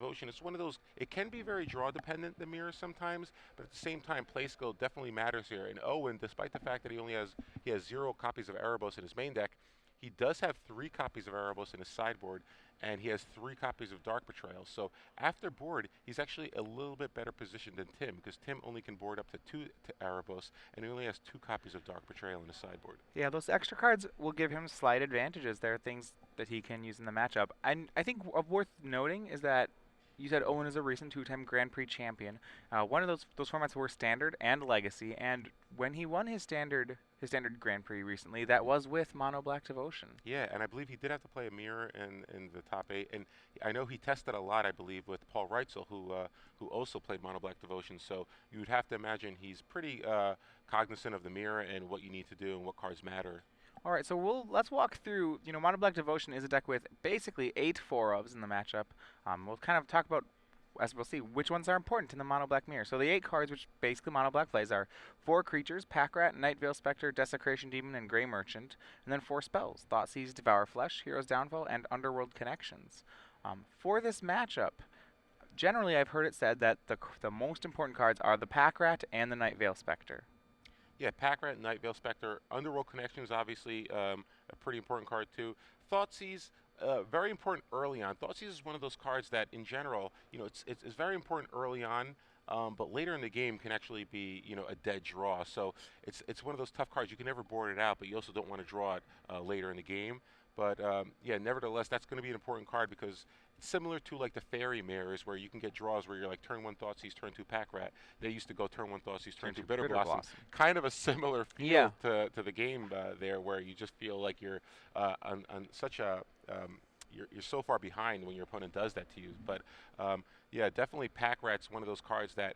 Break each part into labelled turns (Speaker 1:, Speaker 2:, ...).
Speaker 1: Devotion, it's one of those, it can be very draw dependent, the mirror sometimes, but at the same time, play skill definitely matters here. And Owen, despite the fact that he has 0 copies of Erebos in his main deck, he does have 3 copies of Erebos in his sideboard, and he has 3 copies of Dark Betrayal. So after board, he's actually a little bit better positioned than Tim, because Tim only can board up to 2 to Erebos, and he only has 2 copies of Dark Betrayal in his sideboard.
Speaker 2: Yeah, those extra cards will give him slight advantages. There are things that he can use in the matchup. And I think worth noting is that you said Owen is a recent 2-time Grand Prix champion. One of those formats were Standard and Legacy, and when he won his standard Grand Prix recently, that was with Mono Black Devotion.
Speaker 1: Yeah, and I believe he did have to play a mirror in the top 8, and I know he tested a lot, I believe, with Paul Reitzel, who also played Mono Black Devotion. So you would have to imagine he's pretty cognizant of the mirror and what you need to do and what cards matter.
Speaker 2: All right, so let's walk through. Mono Black Devotion is a deck with basically 8 4-ofs in the matchup. We'll kind of talk about, as we'll see, which ones are important in the Mono Black mirror. So the 8 cards, which basically Mono Black plays, are 4 creatures: Pack Rat, Night Veil Spectre, Desecration Demon, and Grey Merchant, and then 4 spells: Thoughtseize, Devour Flesh, Hero's Downfall, and Underworld Connections. For this matchup, generally I've heard it said that the most important cards are the Pack Rat and the Night Veil Spectre.
Speaker 1: Yeah, Pack Rat, Night Veil Spectre, Underworld Connections, obviously a pretty important card too. Thoughtseize, very important early on. Thoughtseize is one of those cards that, in general, it's very important early on, but later in the game can actually be, a dead draw. So it's one of those tough cards. You can never board it out, but you also don't want to draw it later in the game. But yeah, nevertheless, that's going to be an important card because it's similar to like the fairy mirrors where you can get draws where you're like turn 1 Thoughtseize, turn 2 Pack Rat. They used to go turn 1 Thoughtseize, turn 2 Bitter Blossom. Kind of a similar feel to the game there, where you just feel like you're on such a you're so far behind when your opponent does that to you. But yeah, definitely Pack Rat's one of those cards that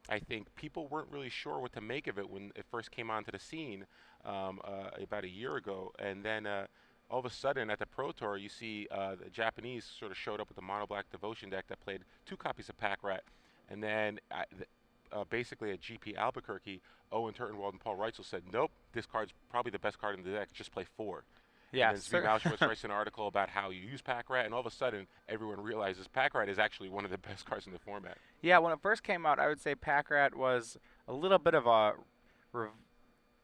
Speaker 1: I think people weren't really sure what to make of it when it first came onto the scene about a year ago, and then all of a sudden at the Pro Tour, you see the Japanese sort of showed up with the Mono Black Devotion deck that played 2 copies of Pack Rat, and then basically at GP Albuquerque, Owen, Turtenwald, and Paul Reitzel said, nope, this card's probably the best card in the deck, just play 4.
Speaker 2: Yeah,
Speaker 1: and then Zvi Mauschwitz writes an article about how you use Pack Rat, and all of a sudden, everyone realizes Pack Rat is actually one of the best cards in the format.
Speaker 2: Yeah, when it first came out, I would say Pack Rat was a little bit of a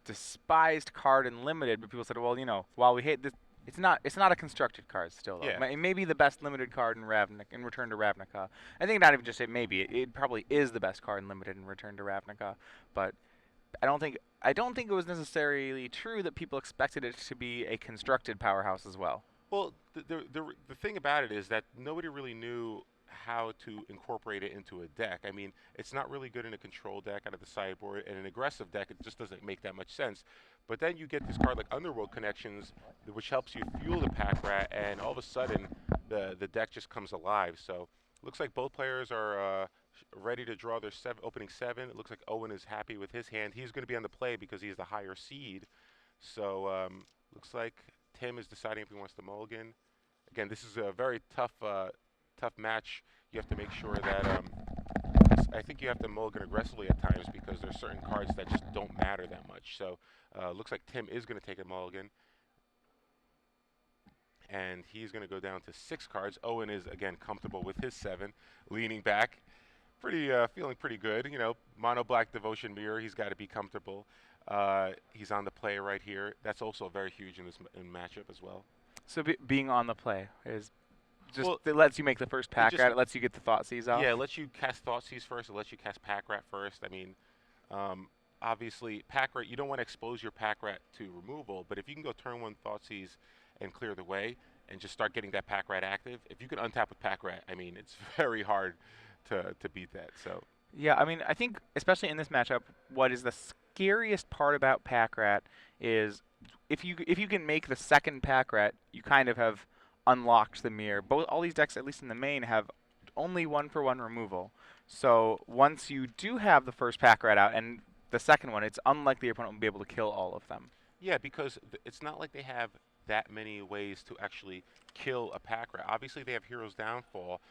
Speaker 2: despised card in Limited, but people said, well, while we hate this, it's not a constructed card still, though.
Speaker 1: Yeah.
Speaker 2: It may be the best limited card in Return to Ravnica. I think not even just say maybe. It probably is the best card in Limited in Return to Ravnica, but I don't think it was necessarily true that people expected it to be a constructed powerhouse as well.
Speaker 1: Well, the thing about it is that nobody really knew how to incorporate it into a deck. I mean, it's not really good in a control deck out of the sideboard, and an aggressive deck, it just doesn't make that much sense. But then you get this card like Underworld Connections, which helps you fuel the Pack Rat, and all of a sudden, the deck just comes alive. So, looks like both players are ready to draw their opening 7. It looks like Owen is happy with his hand. He's going to be on the play because he's the higher seed. So, looks like Tim is deciding if he wants to mulligan. Again, this is a very tough match. You have to make sure that I think you have to mulligan aggressively at times because there's certain cards that just don't matter that much. So looks like Tim is going to take a mulligan, and he's going to go down to 6 cards. Owen is again comfortable with his 7, leaning back, feeling pretty good. Mono Black Devotion mirror. He's got to be comfortable. He's on the play right here. That's also very huge in this matchup as well.
Speaker 2: So being on the play is just it lets you make the first Pack Rat. It lets you get the Thoughtseize off.
Speaker 1: Yeah, it lets you cast Thoughtseize first. It lets you cast Pack Rat first. I mean, obviously, Pack Rat, you don't want to expose your Pack Rat to removal, but if you can go turn 1 Thoughtseize and clear the way and just start getting that Pack Rat active, if you can untap with Pack Rat, I mean, it's very hard to beat that. So
Speaker 2: yeah, I mean, I think especially in this matchup, what is the scariest part about Pack Rat is if you can make the second Pack Rat, you kind of have unlocked the mirror. All these decks, at least in the main, have only 1-for-1 removal. So once you do have the first Pack Rat out and the second one, it's unlikely your opponent will be able to kill all of them.
Speaker 1: Yeah, because it's not like they have that many ways to actually kill a Pack Rat. Obviously, they have Hero's Downfall.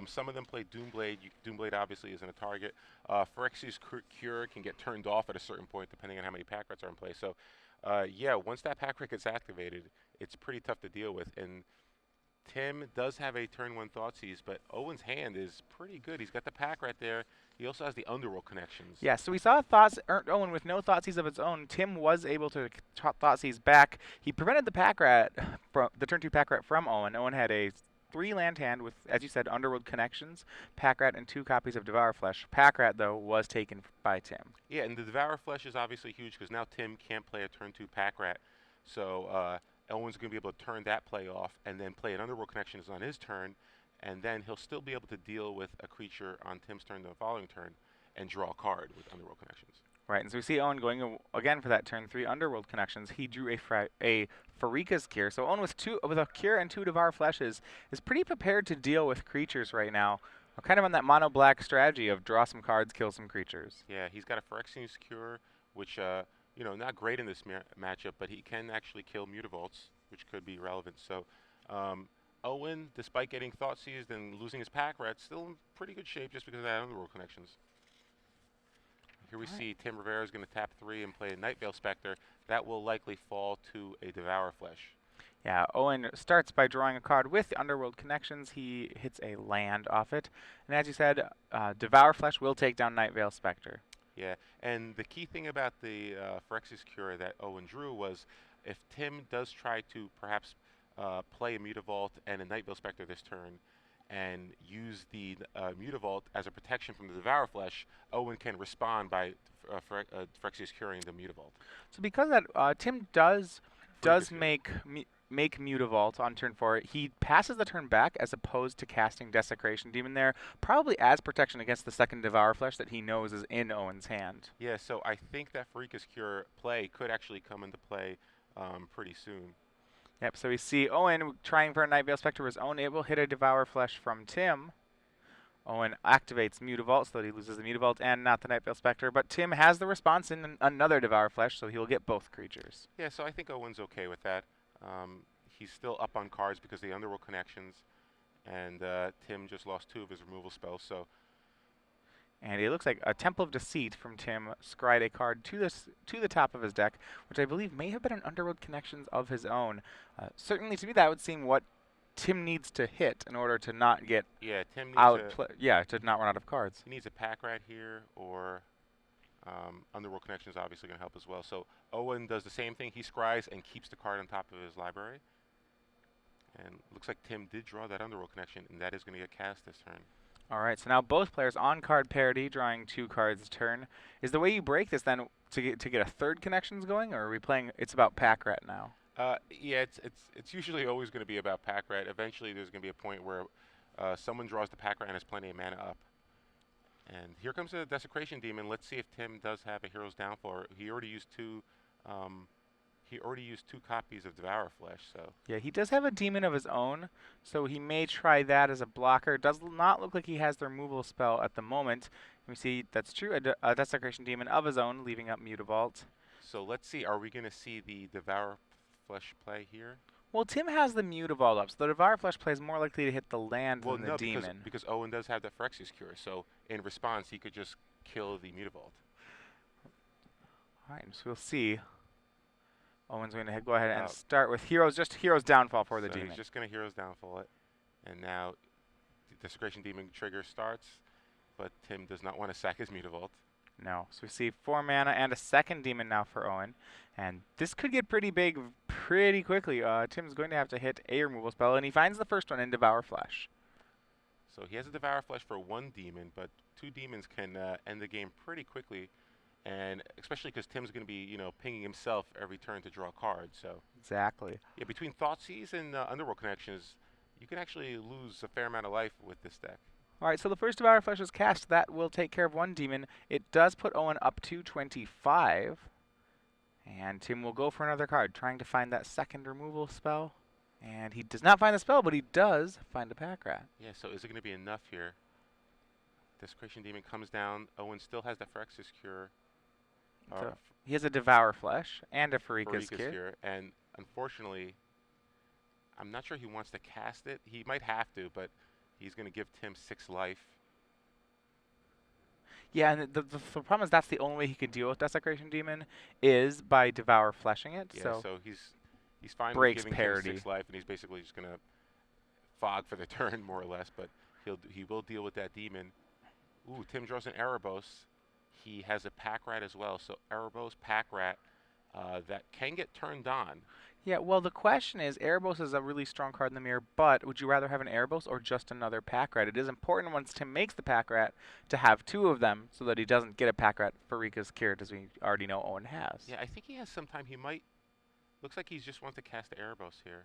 Speaker 1: Some of them play Doomblade. Doomblade obviously isn't a target. Phyrexia's Cure can get turned off at a certain point depending on how many Pack Rats are in play. So yeah, once that Pack Rat gets activated, it's pretty tough to deal with. And Tim does have a turn 1 Thoughtseize, but Owen's hand is pretty good. He's got the pack right there. He also has the Underworld connections.
Speaker 2: Yeah, so we saw Owen with no Thoughtseize of its own. Tim was able to Thoughtseize back. He prevented the pack rat, from the turn 2 pack rat from Owen. Owen had a 3-land hand with, as you said, Underworld connections, pack rat, and 2 copies of Devour Flesh. Pack rat, though, was taken by Tim.
Speaker 1: Yeah, and the Devour Flesh is obviously huge because now Tim can't play a turn 2 pack rat. So Owen's going to be able to turn that play off and then play an Underworld Connections on his turn, and then he'll still be able to deal with a creature on Tim's turn the following turn and draw a card with Underworld Connections.
Speaker 2: Right, and so we see Owen going again for that turn 3 Underworld Connections. He drew a Pharika's Cure. So Owen with a Cure and 2 Devour Fleshes is pretty prepared to deal with creatures right now. We're kind of on that mono-black strategy of draw some cards, kill some creatures.
Speaker 1: Yeah, he's got a Phyrexian's Cure, which, not great in this matchup, but he can actually kill Mutavaults, which could be relevant. So Owen, despite getting Thoughtseized and losing his pack rat, still in pretty good shape just because of that Underworld Connections. Here we see Tim Rivera is going to tap 3 and play a Nightveil Spectre. That will likely fall to a Devour Flesh.
Speaker 2: Yeah, Owen starts by drawing a card with the Underworld Connections. He hits a land off it. And as you said, Devour Flesh will take down Nightveil Spectre.
Speaker 1: Yeah, and the key thing about the Phyrexian's Cure that Owen drew was if Tim does try to perhaps play a Mutavault and a Nightveil Spectre this turn, and use the Mutavault as a protection from the Devour Flesh, Owen can respond by Phyrexian's Curing the Mutavault.
Speaker 2: So because that Tim does make Mutavault on turn 4, he passes the turn back as opposed to casting Desecration Demon there, probably as protection against the second Devour Flesh that he knows is in Owen's hand.
Speaker 1: Yeah, so I think that Phyrexian's Cure play could actually come into play pretty soon.
Speaker 2: Yep, so we see Owen trying for a Nightveil Spectre with his own able, hit a Devour Flesh from Tim. Owen activates Mutavault so that he loses the Mutavault and not the Nightveil Spectre, but Tim has the response in another Devour Flesh, so he'll get both creatures.
Speaker 1: Yeah, so I think Owen's okay with that. He's still up on cards because of the Underworld Connections, and Tim just lost 2 of his removal spells, so...
Speaker 2: And it looks like a Temple of Deceit from Tim scried a card to the top of his deck, which I believe may have been an Underworld Connections of his own. Certainly, to me, that would seem what Tim needs to hit in order to not get
Speaker 1: Tim needs
Speaker 2: to not run out of cards.
Speaker 1: He needs a pack rat here, or Underworld Connection is obviously going to help as well. So Owen does the same thing. He scries and keeps the card on top of his library. And looks like Tim did draw that Underworld Connection, and that is going to get cast this turn.
Speaker 2: All right, so now both players on card parity, drawing 2 cards a turn. Is the way you break this then to get a third connections going, or are we playing? It's about pack rat now.
Speaker 1: Yeah, it's usually always going to be about pack rat. Eventually, there's going to be a point where someone draws the pack rat and has plenty of mana up. And here comes a Desecration Demon. Let's see if Tim does have a Hero's Downfall. He already used 2. He already used 2 copies of Devour Flesh, so...
Speaker 2: Yeah, he does have a demon of his own, so he may try that as a blocker. It does not look like he has the removal spell at the moment. We see that's true, a Desecration Demon of his own, leaving up Mutavault.
Speaker 1: So let's see, are we going to see the Devour Flesh play here?
Speaker 2: Well, Tim has the Mutavault up, so the Devour Flesh play is more likely to hit the land than the demon.
Speaker 1: Because Owen does have the Phyrexian's Cure, so in response, he could just kill the Mutavault.
Speaker 2: All right, so we'll see. Owen's going to go ahead and start with Hero's Downfall for the demon.
Speaker 1: He's just going to Hero's Downfall it. And now the Desecration Demon trigger starts, but Tim does not want to sack his Mutavault.
Speaker 2: No. So we see 4 mana and a second demon now for Owen. And this could get pretty big pretty quickly. Tim's going to have to hit a removal spell, and he finds the first one in Devour Flesh.
Speaker 1: So he has a Devour Flesh for 1 demon, but 2 demons can end the game pretty quickly. And especially because Tim's going to be, pinging himself every turn to draw a card. So
Speaker 2: exactly.
Speaker 1: Yeah, between Thoughtseize and Underworld Connections, you can actually lose a fair amount of life with this deck.
Speaker 2: All right, so the first Devour Flesh is cast. That will take care of 1 demon. It does put Owen up to 25. And Tim will go for another card, trying to find that second removal spell. And he does not find the spell, but he does find a pack rat.
Speaker 1: Yeah, so is it going to be enough here? Desecration Demon comes down. Owen still has the Phyrexian's Cure.
Speaker 2: So he has a Devour Flesh and a Pharika's Cure.
Speaker 1: And unfortunately, I'm not sure he wants to cast it. He might have to, but he's going to give Tim 6 life.
Speaker 2: Yeah, and the problem is that's the only way he can deal with Desecration Demon is by Devour Fleshing it.
Speaker 1: Yeah, so he's fine
Speaker 2: breaks
Speaker 1: with giving
Speaker 2: parity.
Speaker 1: Tim 6 life, and he's basically just going to fog for the turn, more or less, but he will deal with that demon. Ooh, Tim draws an Erebos. He has a Pack Rat as well, so Erebos, Pack Rat, that can get turned on.
Speaker 2: Yeah, well, the question is, Erebos is a really strong card in the mirror, but would you rather have an Erebos or just another Pack Rat? It is important once Tim makes the Pack Rat to have two of them so that he doesn't get a Pack Rat for Rika's Cured, as we already know Owen has.
Speaker 1: Yeah, I think he has some time. He might. Looks like he just wants to cast Erebos here.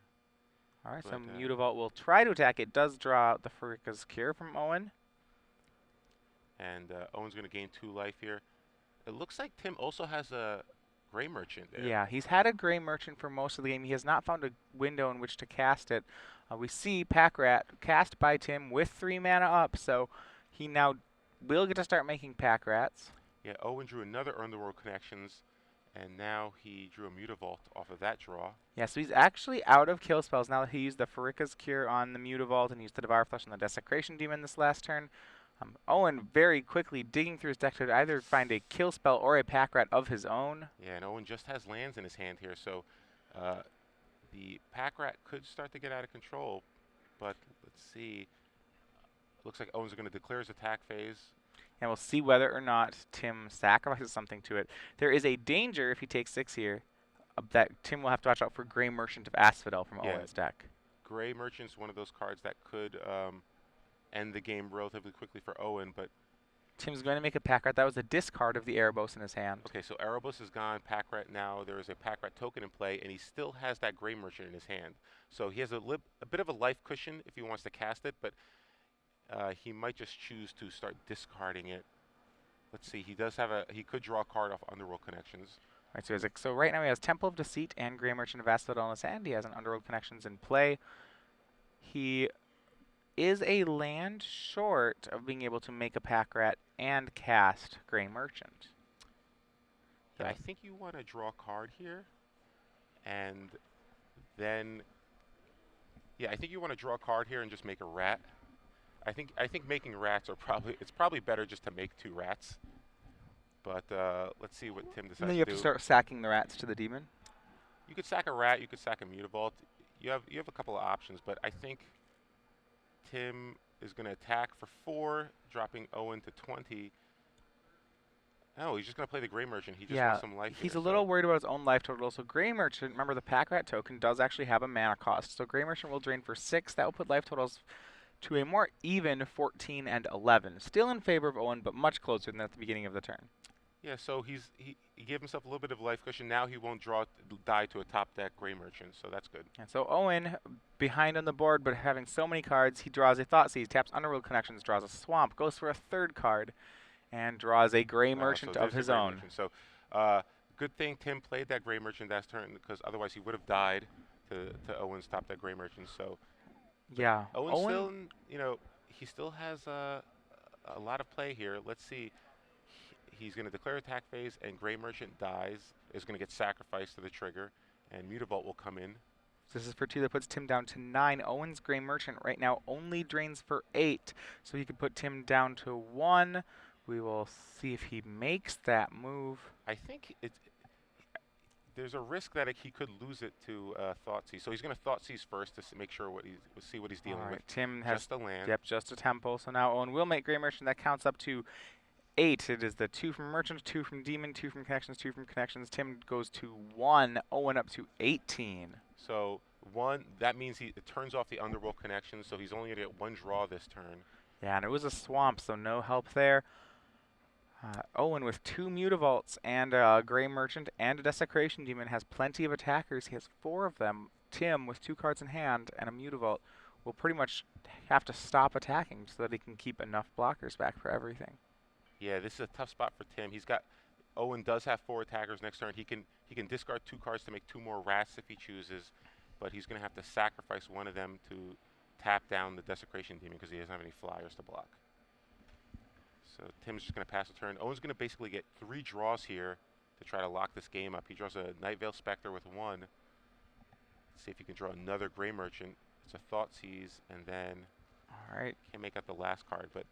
Speaker 2: All right,
Speaker 1: But,
Speaker 2: so Mutavault will try to attack. It does draw out the Farika's Cure from Owen.
Speaker 1: And Owen's going to gain 2 life here. It looks like Tim also has a Gray Merchant there.
Speaker 2: Yeah, he's had a Gray Merchant for most of the game. He has not found a window in which to cast it. We see Pack Rat cast by Tim with 3 mana up, so he now will get to start making Pack Rats.
Speaker 1: Yeah, Owen drew another Underworld Connections, and now he drew a Mutavault off of that draw.
Speaker 2: Yeah, so he's actually out of kill spells now that he used the Farika's Cure on the Mutavault and used the Devour Flesh on the Desecration Demon this last turn. Owen very quickly digging through his deck to either find a kill spell or a Pack Rat of his own.
Speaker 1: Yeah, and Owen just has lands in his hand here, so the Pack Rat could start to get out of control. But let's see. Looks like Owen's going to declare his attack phase.
Speaker 2: And we'll see whether or not Tim sacrifices something to it. There is a danger if he takes 6 here that Tim will have to watch out for Gray Merchant of Asphodel from Owen's deck.
Speaker 1: Gray Merchant's one of those cards that could end the game relatively quickly for Owen, but
Speaker 2: Tim's going to make a Pack Rat. That was a discard of the Erebos in his hand.
Speaker 1: Okay, so Erebos is gone, Pack Rat now. There is a Pack Rat token in play, and he still has that Gray Merchant in his hand. So he has a bit of a life cushion if he wants to cast it, but he might just choose to start discarding it. Let's see, he could draw a card off Underworld Connections.
Speaker 2: Right, so right now he has Temple of Deceit and Gray Merchant of Asphodel in his hand. He has an Underworld Connections in play. He is a land short of being able to make a Pack Rat and cast Gray Merchant.
Speaker 1: Yeah, I think you want to draw a card here, and then I think you want to draw a card here and just make a rat. I think making rats it's probably better just to make 2 rats. But let's see what Tim decides to do.
Speaker 2: And then you have to start sacking the rats to the demon.
Speaker 1: You could sack a rat. You could sack a Mutavault. You have a couple of options, but I think Tim is going to attack for 4, dropping Owen to 20. Oh, he's just going to play the Gray Merchant. He just wants some life.
Speaker 2: He's a little worried about his own life total. So Gray Merchant, remember the Pack Rat token does actually have a mana cost. So Gray Merchant will drain for 6. That will put life totals to a more even 14 and 11. Still in favor of Owen, but much closer than at the beginning of the turn.
Speaker 1: Yeah, so he gave himself a little bit of life cushion. Now he won't die to a top deck Gray Merchant, so that's good.
Speaker 2: And so Owen, behind on the board, but having so many cards, he draws a Thoughtseize, taps Underworld Connections, draws a Swamp, goes for a 3rd card, and draws a Gray Merchant of his own.
Speaker 1: So good thing Tim played that Gray Merchant that turn, because otherwise he would have died to Owen's top deck Gray Merchant. So
Speaker 2: yeah,
Speaker 1: Owen still, he still has a lot of play here. Let's see. He's going to declare attack phase, and Gray Merchant dies, is going to get sacrificed to the trigger, and Mutavault will come in.
Speaker 2: This is for 2 that puts Tim down to 9. Owen's Gray Merchant right now only drains for 8, so he could put Tim down to 1. We will see if he makes that move.
Speaker 1: I think there's a risk that he could lose it to Thoughtseize. So he's going to Thoughtseize first to make sure see what he's dealing with.
Speaker 2: Tim has
Speaker 1: just a land.
Speaker 2: Yep, just a temple. So now Owen will make Gray Merchant. That counts up to 8. It is the 2 from Merchant, 2 from Demon, 2 from Connections, 2 from Connections. Tim goes to 1. Owen up to 18.
Speaker 1: So 1, that means it turns off the Underworld Connection, so he's only going to get 1 draw this turn.
Speaker 2: Yeah, and it was a Swamp, so no help there. Owen with 2 Mutavaults and a Gray Merchant and a Desecration Demon has plenty of attackers. He has 4 of them. Tim, with 2 cards in hand and a Mutavault, will pretty much have to stop attacking so that he can keep enough blockers back for everything.
Speaker 1: Yeah, this is a tough spot for Tim. Owen does have 4 attackers next turn. He can discard 2 cards to make 2 more rats if he chooses, but he's going to have to sacrifice one of them to tap down the Desecration Demon because he doesn't have any flyers to block. So Tim's just going to pass the turn. Owen's going to basically get 3 draws here to try to lock this game up. He draws a Night Veil Spectre with 1. Let's see if he can draw another Gray Merchant. It's a Thoughtseize, and then can't make out the last card, but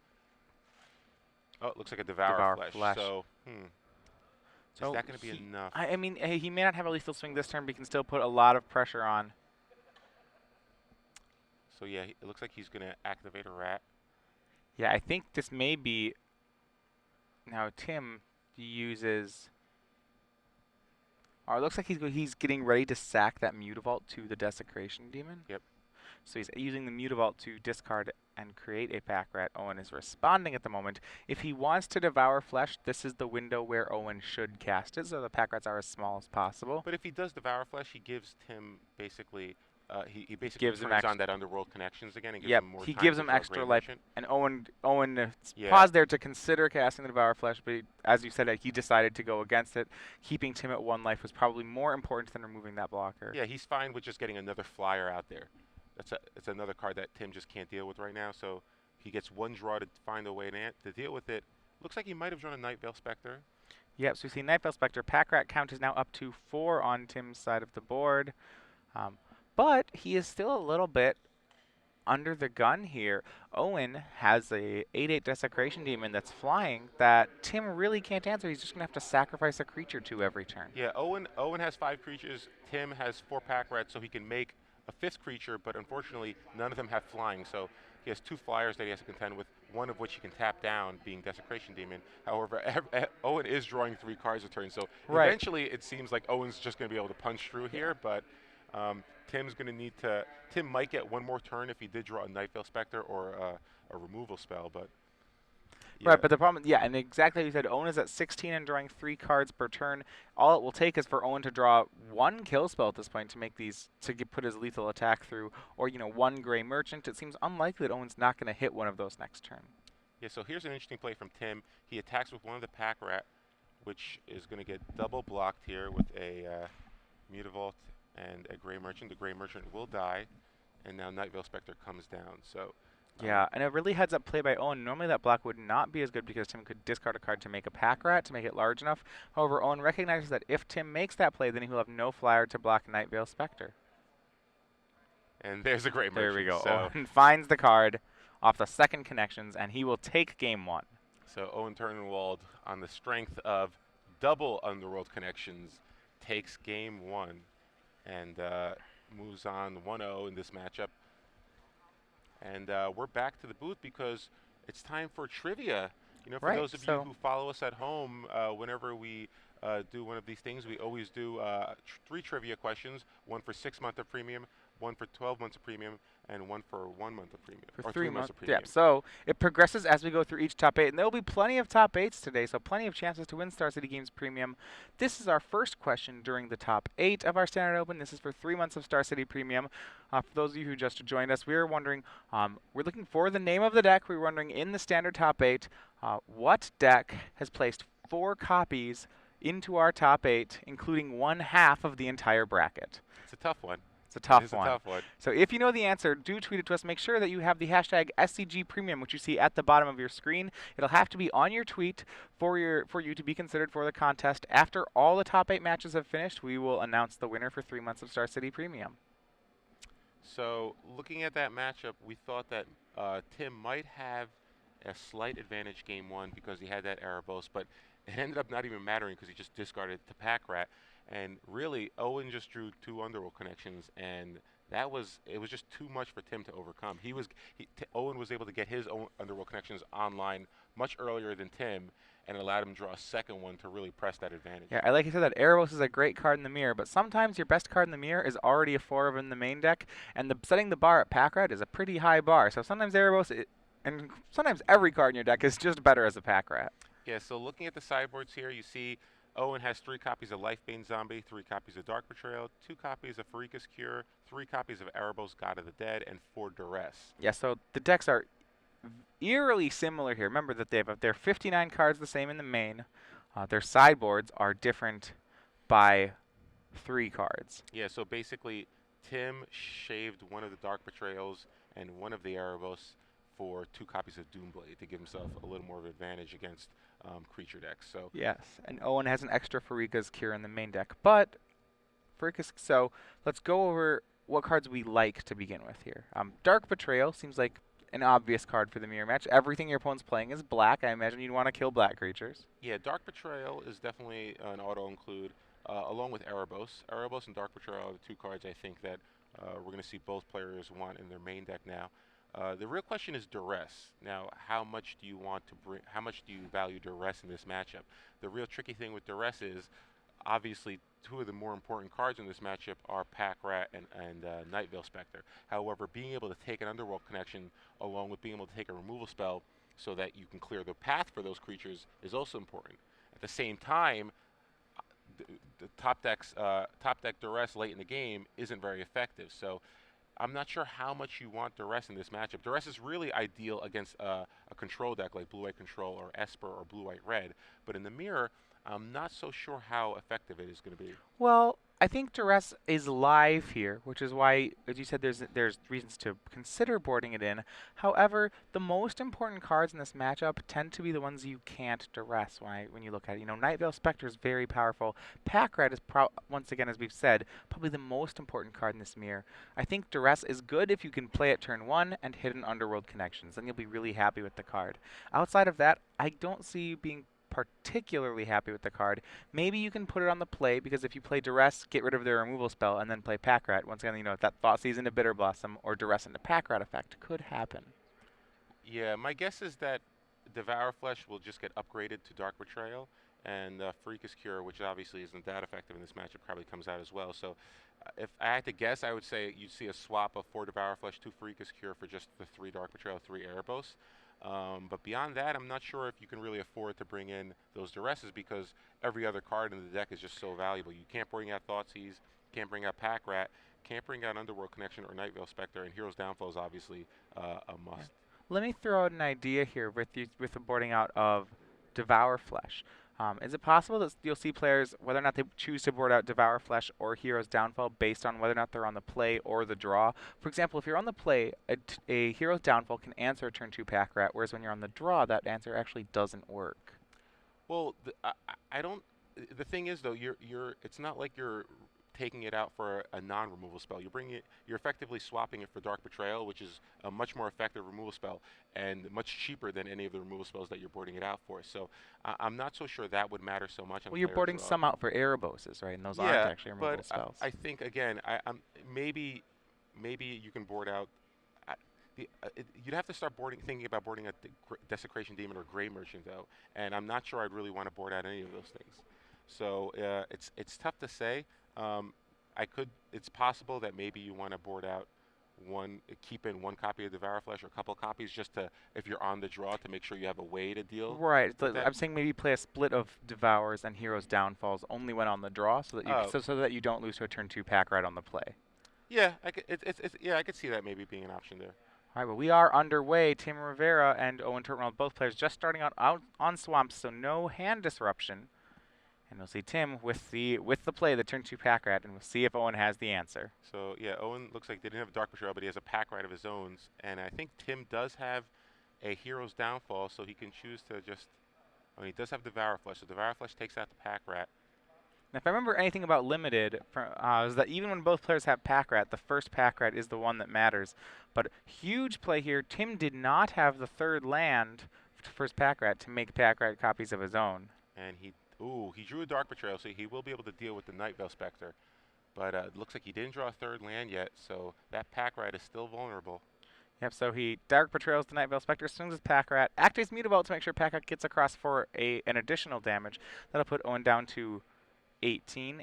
Speaker 1: it looks like a Devour Flesh. So, is that going to be enough?
Speaker 2: I mean, he may not have a lethal swing this turn, but he can still put a lot of pressure on.
Speaker 1: So yeah, it looks like he's going to activate a rat.
Speaker 2: Yeah, I think this may be now Tim uses. Or it looks like he's getting ready to sack that Mutavault to the Desecration Demon.
Speaker 1: Yep.
Speaker 2: So he's using the Mutavault to discard and create a pack rat. Owen is responding at the moment. If he wants to devour flesh, this is the window where Owen should cast it, so the pack rats are as small as possible.
Speaker 1: But if he does devour flesh, he gives Tim basically. He basically
Speaker 2: Gives him
Speaker 1: turns on that underworld connections again and gives
Speaker 2: Yep,
Speaker 1: him more
Speaker 2: he
Speaker 1: time
Speaker 2: gives
Speaker 1: to
Speaker 2: him
Speaker 1: draw
Speaker 2: extra
Speaker 1: Grey
Speaker 2: life.
Speaker 1: Merchant.
Speaker 2: And Owen
Speaker 1: Yeah.
Speaker 2: paused there to consider casting the Devour Flesh, but as you said, he decided to go against it. Keeping Tim at 1 life was probably more important than removing that blocker.
Speaker 1: Yeah, he's fine with just getting another flyer out there. It's another card that Tim just can't deal with right now. So he gets 1 draw to find a way to deal with it. Looks like he might have drawn a Night Veil Spectre.
Speaker 2: Yep, so we see Night Veil Spectre. Pack rat count is now up to 4 on Tim's side of the board. But he is still a little bit under the gun here. Owen has a 8/8 Desecration Demon that's flying that Tim really can't answer. He's just going to have to sacrifice a creature to every turn.
Speaker 1: Yeah, Owen has 5 creatures. Tim has 4 pack rats, so he can make a 5th creature, but unfortunately none of them have flying. So he has 2 flyers that he has to contend with, one of which he can tap down, being Desecration Demon. However, Owen is drawing 3 cards a turn, so eventually it seems like Owen's just going to be able to punch through here, but Tim's going to need to. Tim might get 1 more turn if he did draw a Night Veil Spectre or a removal spell, but. Yeah.
Speaker 2: Right, but the problem, yeah, and exactly like you said, Owen is at 16 and drawing 3 cards per turn. All it will take is for Owen to draw 1 kill spell at this point to make these put his lethal attack through, or 1 Grey Merchant. It seems unlikely that Owen's not going to hit one of those next turn.
Speaker 1: Yeah, so here's an interesting play from Tim. He attacks with one of the pack rat, which is going to get double blocked here with a Mutavault and a Grey Merchant. The Grey Merchant will die, and now Night Veil Spectre comes down. So.
Speaker 2: Yeah, and a really heads-up play by Owen. Normally that block would not be as good because Tim could discard a card to make a pack rat, to make it large enough. However, Owen recognizes that if Tim makes that play, then he will have no flyer to block Night Veil Spectre.
Speaker 1: And there's a Grey Merchant.
Speaker 2: There we go.
Speaker 1: So
Speaker 2: Owen finds the card off the second connections, and he will take game 1.
Speaker 1: So Owen Turtenwald, on the strength of double Underworld connections, takes game 1 and moves on 1-0 in this matchup. And we're back to the booth because it's time for trivia. For those of you who follow us at home, whenever we do one of these things, we always do 3 trivia questions, 1 for 6 months of premium, 1 for 12 months of premium, and 1 for 1 month of premium.
Speaker 2: For
Speaker 1: or
Speaker 2: 3 months
Speaker 1: of premium.
Speaker 2: Yeah, so it progresses as we go through each top 8, and there will be plenty of top 8s today, so plenty of chances to win Star City Games Premium. This is our first question during the top 8 of our Standard Open. This is for 3 months of Star City Premium. For those of you who just joined us, we were wondering, we're looking for the name of the deck. We're wondering in the Standard top 8, what deck has placed 4 copies into our top 8, including 1/2 of the entire bracket?
Speaker 1: It's a tough one.
Speaker 2: It's a tough
Speaker 1: It's
Speaker 2: one.
Speaker 1: a tough one.
Speaker 2: So if you know the answer, do tweet it to us. Make sure that you have the hashtag SCG Premium, which you see at the bottom of your screen. It'll have to be on your tweet for you to be considered for the contest. After all the top 8 matches have finished, we will announce the winner for 3 months of Star City Premium.
Speaker 1: So looking at that matchup, we thought that Tim might have a slight advantage game 1 because he had that Erebos, but it ended up not even mattering because he just discarded the pack rat. And really, Owen just drew 2 Underworld connections, and it was just too much for Tim to overcome. Owen was able to get his own Underworld connections online much earlier than Tim, and allowed him to draw a second one to really press that advantage.
Speaker 2: Yeah, I like you said that Erebos is a great card in the mirror, but sometimes your best card in the mirror is already a 4 of in the main deck, and setting the bar at pack rat is a pretty high bar. So sometimes Erebos, and sometimes every card in your deck is just better as a pack rat.
Speaker 1: Yeah, so looking at the sideboards here, you see Owen has 3 copies of Lifebane Zombie, 3 copies of Dark Betrayal, 2 copies of Farika's Cure, 3 copies of Erebos God of the Dead, and 4 Duress.
Speaker 2: Yeah, so the decks are eerily similar here. Remember that they're 59 cards the same in the main. Their sideboards are different by 3 cards.
Speaker 1: Yeah, so basically Tim shaved one of the Dark Betrayals and one of the Erebos for 2 copies of Doomblade to give himself a little more of an advantage against creature decks. So
Speaker 2: yes, and Owen has an extra Farika's Cure in the main deck, but so let's go over what cards we like to begin with here. Dark Betrayal seems like an obvious card for the mirror match. Everything your opponent's playing is black. I imagine you'd want to kill black creatures.
Speaker 1: Yeah, Dark Betrayal is definitely an auto-include, along with Erebos. Erebos and Dark Betrayal are the 2 cards I think that We're going to see both players want in their main deck now. The real question is duress. Now, how much do you want to bring? How much do you value duress in this matchup? The real tricky thing with duress is obviously two of the more important cards in this matchup are Pack Rat and Night Veil Spectre. However, being able to take an Underworld connection along with being able to take a removal spell so that you can clear the path for those creatures is also important. At the same time, the top deck duress late in the game isn't very effective. So I'm not sure how much you want duress in this matchup. Duress is really ideal against a control deck like Blue-White Control or Esper or Blue-White Red, but in the mirror, I'm not so sure how effective it is going to be.
Speaker 2: Well, I think duress is live here, which is why, as you said, there's reasons to consider boarding it in. However, the most important cards in this matchup tend to be the ones you can't duress. When you look at it, Night Veil Spectre is very powerful. Pack Rat is once again, as we've said, probably the most important card in this mirror. I think duress is good if you can play it turn 1 and hit an Underworld Connections. Then you'll be really happy with the card. Outside of that, I don't see you being particularly happy with the card. Maybe you can put it on the play, because if you play Duress, get rid of their removal spell, and then play Pack Rat, once again, that Thoughtseize into Bitter Blossom or Duress into Pack Rat effect could happen.
Speaker 1: Yeah, my guess is that Devour Flesh will just get upgraded to Dark Betrayal, and Freakus Cure, which obviously isn't that effective in this matchup, probably comes out as well. So if I had to guess, I would say you'd see a swap of 4 Devour Flesh, 2 Freakus Cure for just the 3 Dark Betrayal, 3 Erebos. But beyond that, I'm not sure if you can really afford to bring in those duresses because every other card in the deck is just so valuable. You can't bring out Thoughtseize, can't bring out Pack Rat, can't bring out Underworld Connection or Night Veil Spectre, and Hero's Downfall is obviously a
Speaker 2: Yeah.
Speaker 1: must.
Speaker 2: Let me throw out an idea here with the boarding out of Devour Flesh. Is it possible that you'll see players, whether or not they choose to board out Devour Flesh or Hero's Downfall, based on whether or not they're on the play or the draw? For example, if you're on the play, a Hero's Downfall can answer a turn 2 Pack Rat, whereas when you're on the draw, that answer actually doesn't work.
Speaker 1: Well, I don't. The thing is, though, it's not like you're taking it out for a non-removal spell. You're effectively swapping it for Dark Betrayal, which is a much more effective removal spell and much cheaper than any of the removal spells that you're boarding it out for. So I'm not so sure that would matter so much on
Speaker 2: Well, you're
Speaker 1: player
Speaker 2: boarding
Speaker 1: draw.
Speaker 2: some out for Ereboses, right? And those aren't
Speaker 1: Yeah,
Speaker 2: actually removal
Speaker 1: but
Speaker 2: spells.
Speaker 1: I think again, maybe maybe you can board out. I- you'd have to start thinking about boarding out the Desecration Demon or Grey Merchant though, and I'm not sure I'd really want to board out any of those things. So it's tough to say. Um, It's possible that maybe you want to board out keep in one copy of Devour Flesh or a couple copies just to, if you're on the draw, to make sure you have a way to deal
Speaker 2: Right.
Speaker 1: with that.
Speaker 2: I'm saying maybe play a split of Devours and Heroes Downfalls only when on the draw, so that
Speaker 1: Oh,
Speaker 2: so that you don't lose to a turn 2 Pack Rat on the play.
Speaker 1: yeah, I could see that maybe being an option there.
Speaker 2: All right, well, we are underway. Tim Rivera and Owen Turtenwald, both players just starting out on Swamps, so no hand disruption. And we'll see Tim with the play, the turn 2 Pack Rat, and we'll see if Owen has the answer.
Speaker 1: So yeah, Owen looks like they didn't have a Dark Betrayal, but he has a Pack Rat of his own, and I think Tim does have a Hero's Downfall, so he can choose to just. Oh, he does have Devour Flesh, so Devour Flesh takes out the Pack Rat.
Speaker 2: Now, if I remember anything about Limited, is that even when both players have Pack Rat, the first Pack Rat is the one that matters. But huge play here. Tim did not have the third land for first Pack Rat to make Pack Rat copies of his own.
Speaker 1: And he drew a Dark Betrayal, so he will be able to deal with the Night Veil Spectre. But it looks like he didn't draw a third land yet, so that Pack Rat is still vulnerable.
Speaker 2: Yep, so he Dark Betrayals the Night Veil Spectre, swings his Pack Rat, activates Mutavault to make sure Pack Rat gets across for an additional damage. That'll put Owen down to 18,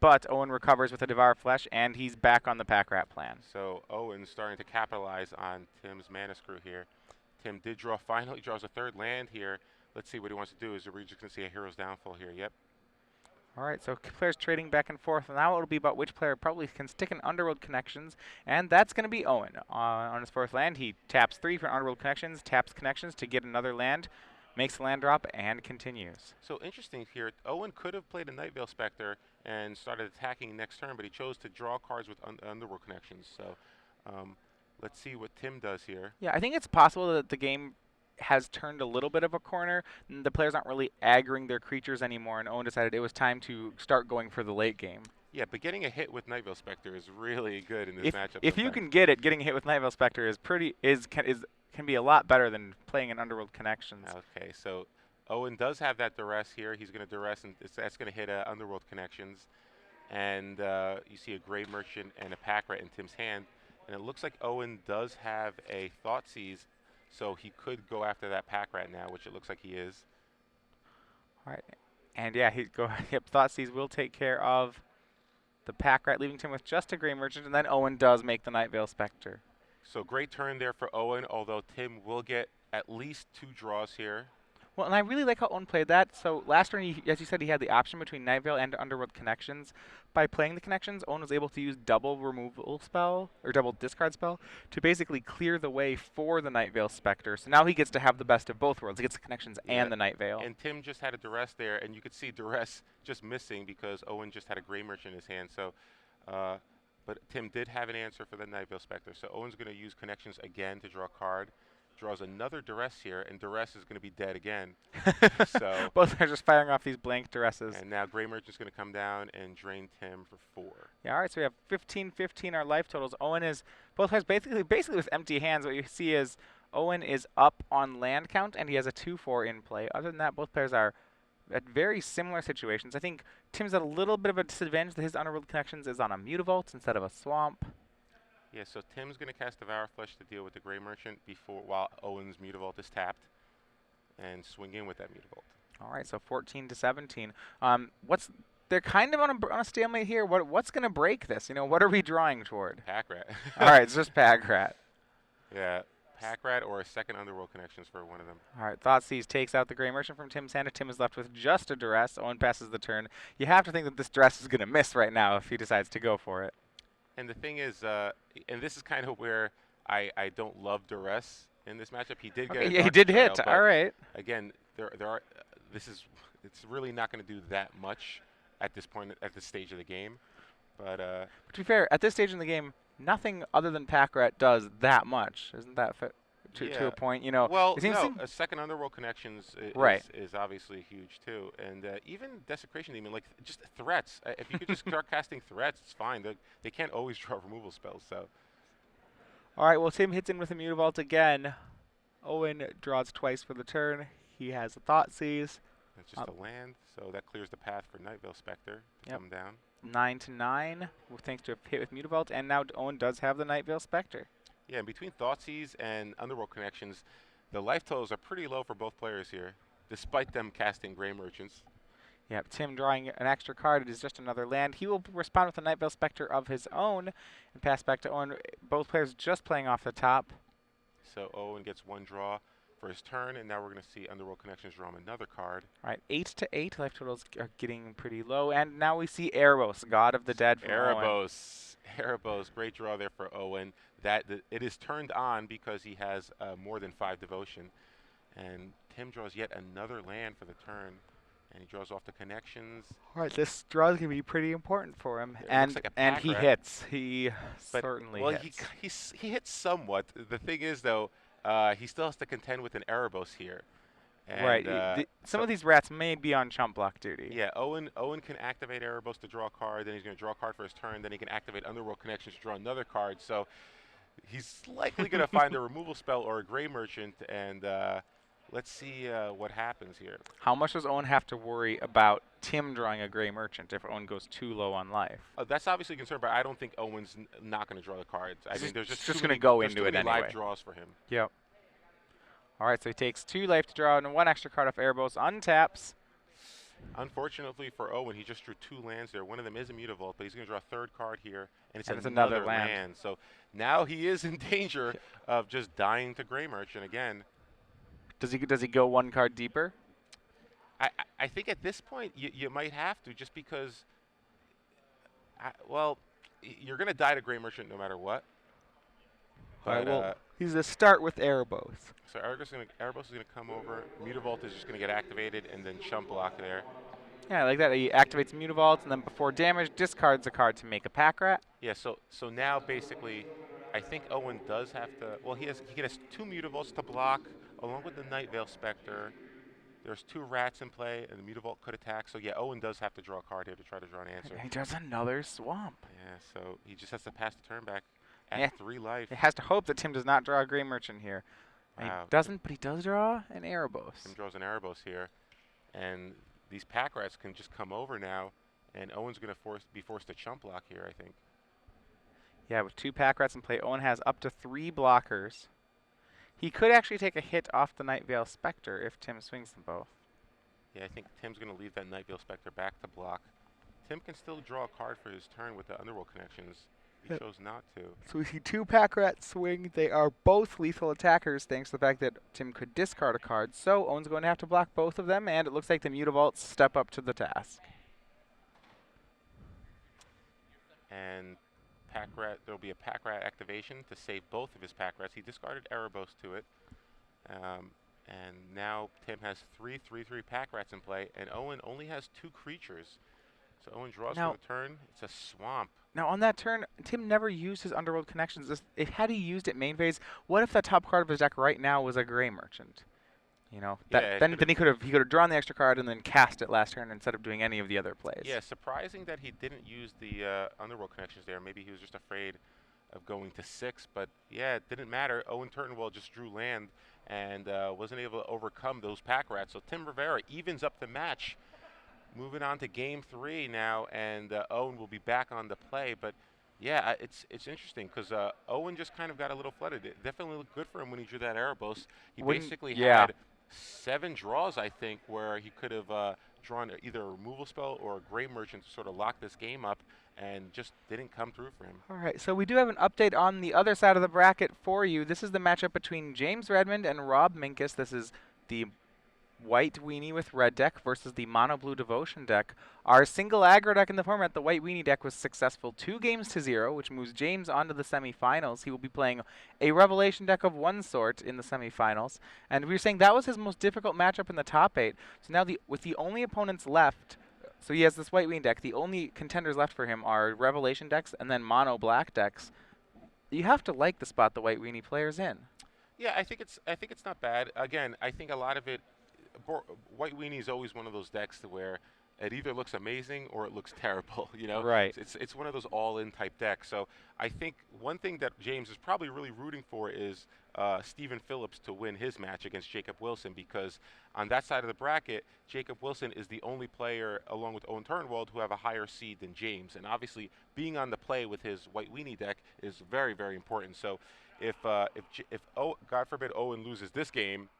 Speaker 2: but Owen recovers with a Devour Flesh, and he's back on the Pack Rat plan.
Speaker 1: So Owen's starting to capitalize on Tim's mana screw here. Tim did finally draws a third land here. Let's see what he wants to do. Is we're just going to see a Hero's Downfall here. Yep.
Speaker 2: All right, so players trading back and forth. And now it'll be about which player probably can stick in Underworld Connections, and that's going to be Owen. On his fourth land, he taps 3 for Underworld Connections, taps Connections to get another land, makes a land drop, and continues.
Speaker 1: So interesting here. Owen could have played a Night Veil Spectre and started attacking next turn, but he chose to draw cards with Underworld Connections. So let's see what Tim does here.
Speaker 2: Yeah, I think it's possible that the game has turned a little bit of a corner. The players aren't really aggroing their creatures anymore, and Owen decided it was time to start going for the late game.
Speaker 1: Yeah, but getting a hit with Night Veil Spectre is really good in this matchup.
Speaker 2: If you can get it, getting a hit with Night Veil Spectre can be a lot better than playing in Underworld Connections.
Speaker 1: Okay, so Owen does have that duress here. He's going to duress, and that's going to hit Underworld Connections. and you see a Gray Merchant and a Pack Rat in Tim's hand. And it looks like Owen does have a Thoughtseize, so he could go after that Pack Rat now, which it looks like he is.
Speaker 2: All right. And yeah, yep, Thoughtseize will take care of the Pack Rat, leaving Tim with just a Gray Merchant, and then Owen does make the Night Veil Spectre.
Speaker 1: So great turn there for Owen, although Tim will get at least 2 draws here.
Speaker 2: Well, and I really like how Owen played that. So last turn, as you said, he had the option between Night Veil and Underworld Connections. By playing the Connections, Owen was able to use double removal spell, or double discard spell, to basically clear the way for the Night Veil Spectre. So now he gets to have the best of both worlds. He gets the Connections and the Night Veil.
Speaker 1: And Tim just had a Duress there, and you could see Duress just missing because Owen just had a Gray Merchant in his hand. So, but Tim did have an answer for the Night Veil Spectre. So Owen's going to use Connections again to draw a card. Draws another Duress here, and Duress is going to be dead again. So
Speaker 2: both are just firing off these blank Duresses.
Speaker 1: And now Gray Merchant's going to come down and drain Tim for 4.
Speaker 2: Yeah, all right, so we have 15-15 our life totals. Owen is, both players basically with empty hands. What you see is Owen is up on land count, and he has a 2-4 in play. Other than that, both players are at very similar situations. I think Tim's at a little bit of a disadvantage that his Underworld Connections is on a Mutavault instead of a Swamp.
Speaker 1: Yeah, so Tim's going to cast Devour Flesh to deal with the Gray Merchant while Owen's Mutavault is tapped, and swing in with that Mutavault.
Speaker 2: All right, so 14-17. They're kind of on a stalemate here. What's going to break this? You know, what are we drawing toward?
Speaker 1: Pack Rat.
Speaker 2: All right, it's just Pack Rat.
Speaker 1: Yeah, Pack Rat or a second Underworld Connections for one of them.
Speaker 2: All right, Thoughtseize takes out the Gray Merchant from Tim's hand. Tim is left with just a Duress. Owen passes the turn. You have to think that this Duress is going to miss right now if he decides to go for it.
Speaker 1: And the thing is, and this is kind of where I don't love Duress in this matchup. He did get
Speaker 2: he did hit. All right.
Speaker 1: Again, it's really not going to do that much at this point, at this stage of the game. But
Speaker 2: to be fair, at this stage in the game, nothing other than Pack Rat does that much. Isn't that to a point? You know.
Speaker 1: Well, no, a second Underworld Connections is obviously huge too, and even Desecration Demon, like just threats. If you could just start casting threats, it's fine. They can't always draw removal spells. So.
Speaker 2: All right. Well, Tim hits in with a Mutavault again. Owen draws twice for the turn. He has a Thoughtseize.
Speaker 1: It's just a land, so that clears the path for Night Veil Spectre to come down.
Speaker 2: 9-9, thanks to a hit with Mutavault, and now Owen does have the Night Veil Spectre.
Speaker 1: Yeah, and between Thoughtseize and Underworld Connections, the life totals are pretty low for both players here, despite them casting Gray Merchants.
Speaker 2: Yep, Tim drawing an extra card. It is just another land. He will respond with a Night Veil Spectre of his own and pass back to Owen. Both players just playing off the top.
Speaker 1: So Owen gets 1 draw for his turn, and now we're going to see Underworld Connections draw him another card.
Speaker 2: All right, 8-8. Life totals are getting pretty low, and now we see Erebos, God of the Dead.
Speaker 1: Erebos, great draw there for Owen. It is turned on because he has more than 5 devotion, and Tim draws yet another land for the turn, and he draws off the Connections.
Speaker 2: All right, this draw is going to be pretty important for him, and he hits. He certainly hits.
Speaker 1: He hits somewhat. The thing is, though, he still has to contend with an Erebos here. And,
Speaker 2: right. Some of these rats may be on chump block duty.
Speaker 1: Yeah, Owen can activate Erebos to draw a card, then he's going to draw a card for his turn, then he can activate Underworld Connections to draw another card. So he's likely going to find a removal spell or a Gray Merchant, and let's see what happens here.
Speaker 2: How much does Owen have to worry about Tim drawing a Gray Merchant if Owen goes too low on life?
Speaker 1: That's obviously a concern, but I don't think Owen's not going to draw the cards. I mean, there's just
Speaker 2: going to go into it
Speaker 1: anyway.
Speaker 2: Live
Speaker 1: Live draws for him.
Speaker 2: Yep. All right, so he takes 2 life to draw and 1 extra card off Erebos, untaps.
Speaker 1: Unfortunately for Owen, he just drew 2 lands there. One of them is a Mutavault, but he's going to draw a 3rd card here, and it's another land. So now he is in danger of just dying to Gray Merchant again.
Speaker 2: Does he go 1 card deeper?
Speaker 1: I think at this point you might have to, just because. You're going to die to Gray Merchant no matter what. But,
Speaker 2: he's a start with Erebos.
Speaker 1: So Erebos is going to come over. Mutavault is just going to get activated, and then chump block there.
Speaker 2: Yeah, like that. He activates Mutavault, and then before damage, discards a card to make a Pack Rat.
Speaker 1: Yeah. So now basically, I think Owen does have to. Well, he has 2 Mutavaults to block, along with the Night Veil Spectre. There's 2 rats in play, and the Mutavault could attack. So yeah, Owen does have to draw a card here to try to draw an answer.
Speaker 2: And he does another Swamp.
Speaker 1: Yeah. So he just has to pass the turn back. At 3 life.
Speaker 2: He has to hope that Tim does not draw a Gray Merchant here. Wow. He doesn't, but he does draw an Erebos.
Speaker 1: Tim draws an Erebos here. And these Pack Rats can just come over now And Owen's going to be forced to chump block here, I think.
Speaker 2: Yeah, with 2 pack rats in play, Owen has up to 3 blockers. He could actually take a hit off the Night Veil Spectre if Tim swings them both.
Speaker 1: Yeah, I think Tim's going to leave that Night Veil Spectre back to block. Tim can still draw a card for his turn with the Underworld connections. He chose not to.
Speaker 2: So we see 2 pack rats swing. They are both lethal attackers thanks to the fact that Tim could discard a card. So Owen's going to have to block both of them, and it looks like the Mutavaults step up to the task.
Speaker 1: And pack rat, there'll be a pack rat activation to save both of his pack rats. He discarded Erebos to it. And now Tim has 3/3/3 pack rats in play, and Owen only has 2 creatures. So Owen draws for the turn. It's a swamp.
Speaker 2: Now on that turn, Tim never used his Underworld connections. Had he used it main phase, what if the top card of his deck right now was a Gray Merchant? You know, then he could have drawn the extra card and then cast it last turn instead of doing any of the other plays.
Speaker 1: Yeah, surprising that he didn't use the Underworld connections there. Maybe he was just afraid of going to 6, but yeah, it didn't matter. Owen Turtenwald just drew land and wasn't able to overcome those pack rats. So Tim Rivera evens up the match. Moving on to game 3 now, and Owen will be back on the play. But yeah, it's interesting because Owen just kind of got a little flooded. It definitely looked good for him when he drew that Erebos. He basically had 7 draws, I think, where he could have drawn either a removal spell or a Gray Merchant to sort of lock this game up, and just didn't come through for him.
Speaker 2: All right, so we do have an update on the other side of the bracket for you. This is the matchup between James Redmond and Rob Minkus. This is the White Weenie with red deck versus the Mono Blue Devotion deck. Our single aggro deck in the format, the White Weenie deck, was successful 2-0, which moves James onto the semifinals. He will be playing a Revelation deck of one sort in the semifinals, and we were saying that was his most difficult matchup in the top 8. So now with the only opponents left, so he has this White Weenie deck. The only contenders left for him are Revelation decks and then Mono Black decks. You have to like the spot the White Weenie player's in.
Speaker 1: Yeah, I think it's not bad. Again, I think a lot of it. White Weenie is always one of those decks to where it either looks amazing or it looks terrible. You know,
Speaker 2: right?
Speaker 1: It's one of those all-in type decks. So I think one thing that James is probably really rooting for is Stephen Phillips to win his match against Jacob Wilson, because on that side of the bracket, Jacob Wilson is the only player, along with Owen Turtenwald, who have a higher seed than James. And obviously, being on the play with his White Weenie deck is very, very important. So if God forbid Owen loses this game,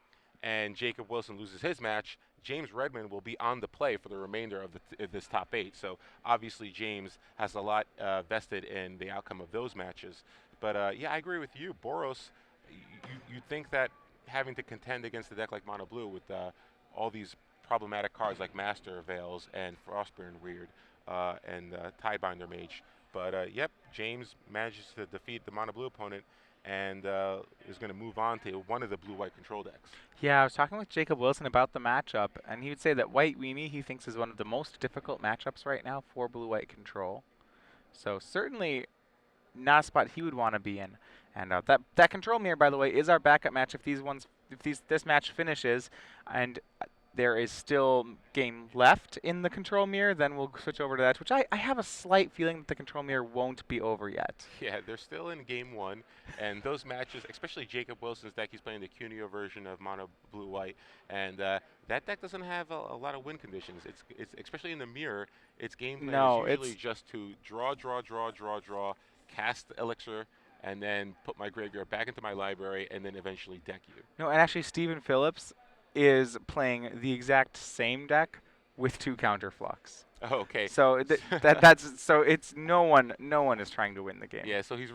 Speaker 1: and Jacob Wilson loses his match, James Redmond will be on the play for the remainder of this top 8. So obviously James has a lot vested in the outcome of those matches. But yeah, I agree with you. Boros, you think that having to contend against a deck like Mono Blue with all these problematic cards like Master Veils and Frostburn Weird and Tidebinder Mage. But yep, James manages to defeat the Mono Blue opponent and is going to move on to one of the blue-white control decks.
Speaker 2: Yeah, I was talking with Jacob Wilson about the matchup, and he would say that White Weenie he thinks is one of the most difficult matchups right now for blue-white control. So certainly not a spot he would want to be in. And that control mirror, by the way, is our backup match if this match finishes, and there is still game left in the control mirror, then we'll switch over to that, which I have a slight feeling that the control mirror won't be over yet.
Speaker 1: Yeah, they're still in game 1, and those matches, especially Jacob Wilson's deck, he's playing the Cuneo version of Mono Blue White, and that deck doesn't have a lot of win conditions. It's especially in the mirror, its gameplay is usually just to draw, cast Elixir, and then put my graveyard back into my library, and then eventually deck you.
Speaker 2: No, and actually Stephen Phillips is playing the exact same deck with 2 counterflux.
Speaker 1: Oh, okay.
Speaker 2: So that's so it's no one is trying to win the game.
Speaker 1: Yeah, so he's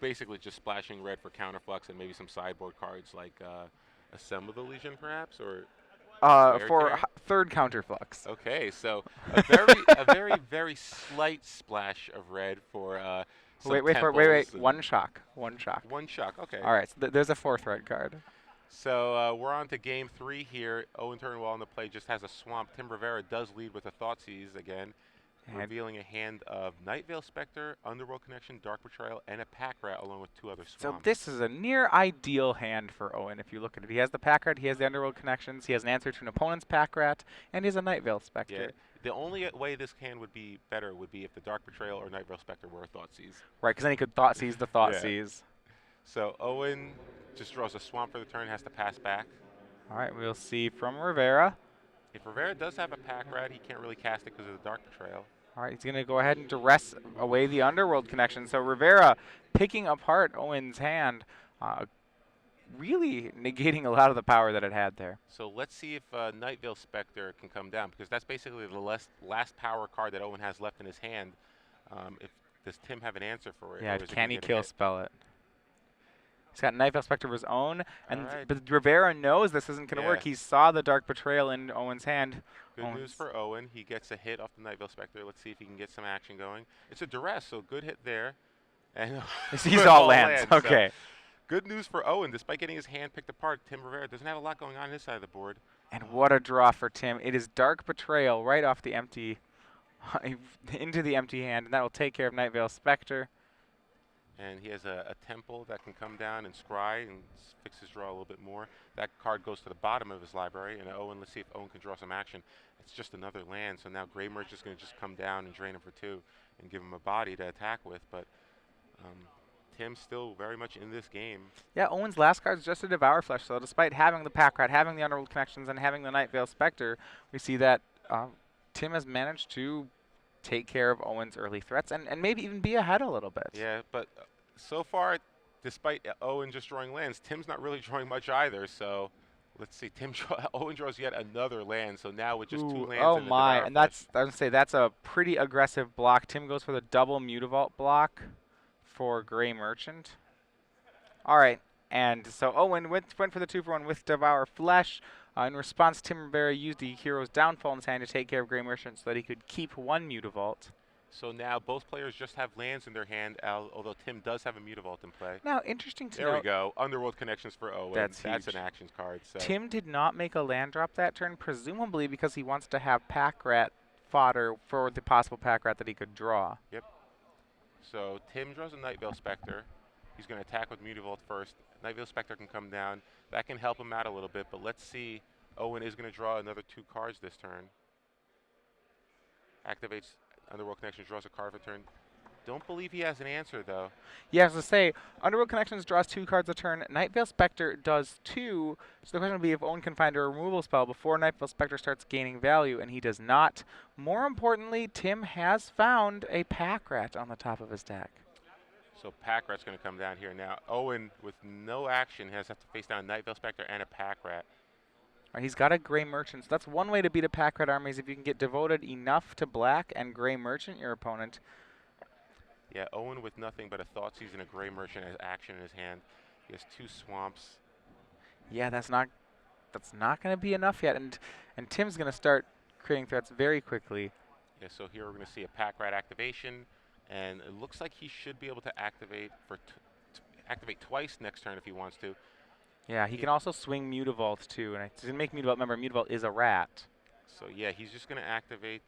Speaker 1: basically just splashing red for counterflux and maybe some sideboard cards like Assemble the Legion, perhaps, or
Speaker 2: for third counterflux.
Speaker 1: Okay, so a very slight splash of red for
Speaker 2: wait. One shock.
Speaker 1: Okay.
Speaker 2: All right, so there's a 4th red card.
Speaker 1: So we're on to game 3 here. Owen Turtenwald on the play just has a swamp. Tim Rivera does lead with a Thoughtseize again, revealing a hand of Night Veil Spectre, Underworld Connection, Dark Betrayal, and a Pack Rat along with 2 other swamps.
Speaker 2: So this is a near ideal hand for Owen if you look at it. He has the Pack Rat, he has the Underworld Connections, he has an answer to an opponent's Pack Rat, and he has a Night Veil Spectre.
Speaker 1: Yeah. The only way this hand would be better would be if the Dark Betrayal or Night Veil Spectre were a Thoughtseize.
Speaker 2: Right, because then he could Thoughtseize the Thoughtseize.
Speaker 1: So Owen just draws a swamp for the turn, has to pass back.
Speaker 2: All right, we'll see from Rivera.
Speaker 1: If Rivera does have a Pack Rat, he can't really cast it because of the Dark Betrayal.
Speaker 2: All right, he's going to go ahead and duress away the Underworld connection. So Rivera picking apart Owen's hand, really negating a lot of the power that it had there.
Speaker 1: So let's see if Night Veil Spectre can come down, because that's basically the last power card that Owen has left in his hand. If does Tim have an answer for it?
Speaker 2: Yeah,
Speaker 1: or is it
Speaker 2: can
Speaker 1: gonna
Speaker 2: he
Speaker 1: get a
Speaker 2: kill
Speaker 1: hit?
Speaker 2: spell it? He's got Night Veil Spectre of his own,
Speaker 1: All right.
Speaker 2: but Rivera knows this isn't going to
Speaker 1: Yeah.
Speaker 2: work. He saw the Dark Betrayal in Owen's hand.
Speaker 1: Good news for Owen. He gets a hit off the Night Veil Spectre. Let's see if he can get some action going. It's a duress, so good hit there. And
Speaker 2: He's all lands.
Speaker 1: So
Speaker 2: Okay.
Speaker 1: good news for Owen. Despite getting his hand picked apart, Tim Rivera doesn't have a lot going on his side of the board.
Speaker 2: And what a draw for Tim. It is Dark Betrayal right off the empty, into the empty hand, and that will take care of Night Veil Spectre.
Speaker 1: And he has a temple that can come down and scry and fix his draw a little bit more. That card goes to the bottom of his library. And Owen, let's see if Owen can draw some action. It's just another land, so now Grey Merch is going to just come down and drain him for 2 and give him a body to attack with. But Tim's still very much in this game.
Speaker 2: Yeah, Owen's last card is just a Devour Flesh, so despite having the Pack Rat, having the Underworld connections, and having the Night Veil Spectre, we see that Tim has managed to take care of Owen's early threats and maybe even be ahead a little bit.
Speaker 1: Yeah, but so far, despite Owen just drawing lands, Tim's not really drawing much either. So let's see. Owen draws yet another land. So now with just 2 lands.
Speaker 2: Oh
Speaker 1: and
Speaker 2: my! And I was gonna say that's a pretty aggressive block. Tim goes for the double Mutavault block for Grey Merchant. All right, and so Owen went for the 2-for-1 with Devour Flesh. In response, Tim Rivera used the Hero's Downfall in his hand to take care of Grey Merchant so that he could keep 1 Mutavault.
Speaker 1: So now both players just have lands in their hand, although Tim does have a Mutavault in play.
Speaker 2: Now, interesting to note.
Speaker 1: There we go. Underworld connections for Owen.
Speaker 2: That's
Speaker 1: an
Speaker 2: huge.
Speaker 1: actions card. So.
Speaker 2: Tim did not make a land drop that turn, presumably because he wants to have Pack Rat fodder for the possible Pack Rat that he could draw.
Speaker 1: Yep. So Tim draws a Night Veil Spectre. He's going to attack with Mutavault first. Night Veil Spectre can come down. That can help him out a little bit, but let's see. Owen is going to draw another 2 cards this turn. Activates Underworld Connections, draws a card for turn. Don't believe he has an answer, though.
Speaker 2: Yeah, as I say, Underworld Connections draws 2 cards a turn. Night Veil Spectre does 2. So the question would be if Owen can find a removal spell before Night Veil Spectre starts gaining value, and he does not. More importantly, Tim has found a Pack Rat on the top of his deck.
Speaker 1: So Pack Rat's going to come down here now. Owen, with no action, has to face down a Night Veil Spectre and a Pack Rat.
Speaker 2: Right, he's got a Grey Merchant, so that's one way to beat a Pack Rat army is if you can get devoted enough to black and Grey Merchant your opponent.
Speaker 1: Yeah, Owen with nothing but a Thoughtseize and a Grey Merchant as action in his hand. He has 2 swamps.
Speaker 2: Yeah, that's not going to be enough yet, and Tim's going to start creating threats very quickly.
Speaker 1: Yeah, so here we're going to see a Pack Rat activation, and it looks like he should be able to activate activate twice next turn if he wants to.
Speaker 2: Yeah, he can also swing Mutavault too, and it didn't make Mutavault. Remember, Mutavault is a rat.
Speaker 1: So yeah, he's just going to activate.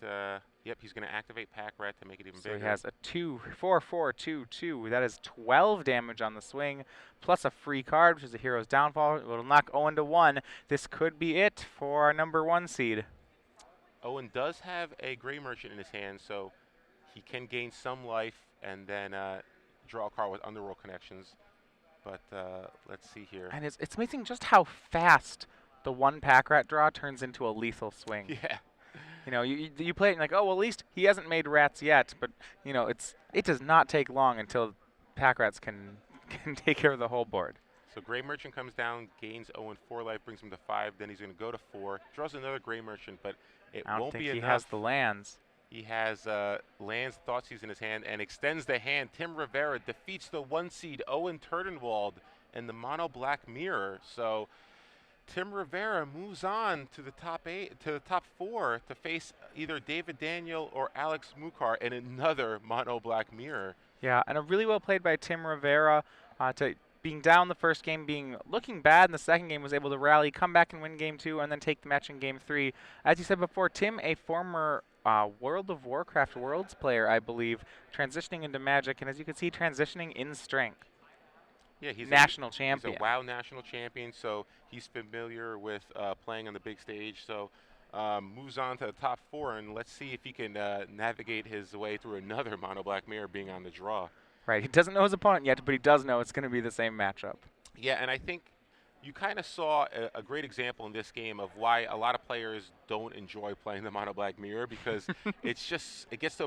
Speaker 1: Yep, he's going to activate Pack Rat to make it even
Speaker 2: So
Speaker 1: bigger.
Speaker 2: he has a 2/4/4/2/2. That is 12 damage on the swing, plus a free card, which is a Hero's Downfall. It will knock Owen to 1. This could be it for our number 1 seed.
Speaker 1: Owen does have a Grey Merchant in his hand, so he can gain some life and then draw a card with Underworld Connections. But let's see here.
Speaker 2: And it's amazing just how fast the 1 Pack Rat draw turns into a lethal swing.
Speaker 1: Yeah.
Speaker 2: You know, you play it and like, oh, well, at least he hasn't made rats yet. But, you know, it does not take long until Pack Rats can take care of the whole board.
Speaker 1: So Grey Merchant comes down, gains Owen 4 life, brings him to 5. Then he's going to go to 4. Draws another Grey Merchant, but it
Speaker 2: I don't
Speaker 1: won't
Speaker 2: think
Speaker 1: be
Speaker 2: he
Speaker 1: enough.
Speaker 2: has the lands.
Speaker 1: He has lands, Thoughtseize in his hand, and extends the hand. Tim Rivera defeats the 1 seed Owen Turtenwald and the Mono Black Mirror. So Tim Rivera moves on to the top 4 to face either David Daniel or Alex Mukar in another Mono Black Mirror.
Speaker 2: Yeah, and a really well played by Tim Rivera to being down the first game, looking bad in the second game, was able to rally, come back and win game 2, and then take the match in game 3. As you said before, Tim, a former World of Warcraft Worlds player, I believe, transitioning into Magic, and as you can see, transitioning in strength.
Speaker 1: Yeah, he's
Speaker 2: national champion.
Speaker 1: He's a WoW national champion, so he's familiar with playing on the big stage. So moves on to the top 4, and let's see if he can navigate his way through another Mono Black Mirror being on the draw.
Speaker 2: Right, he doesn't know his opponent yet, but he does know it's going to be the same matchup.
Speaker 1: Yeah, and I think you kind of saw a great example in this game of why a lot of players don't enjoy playing the Mono Black Mirror, because it gets to a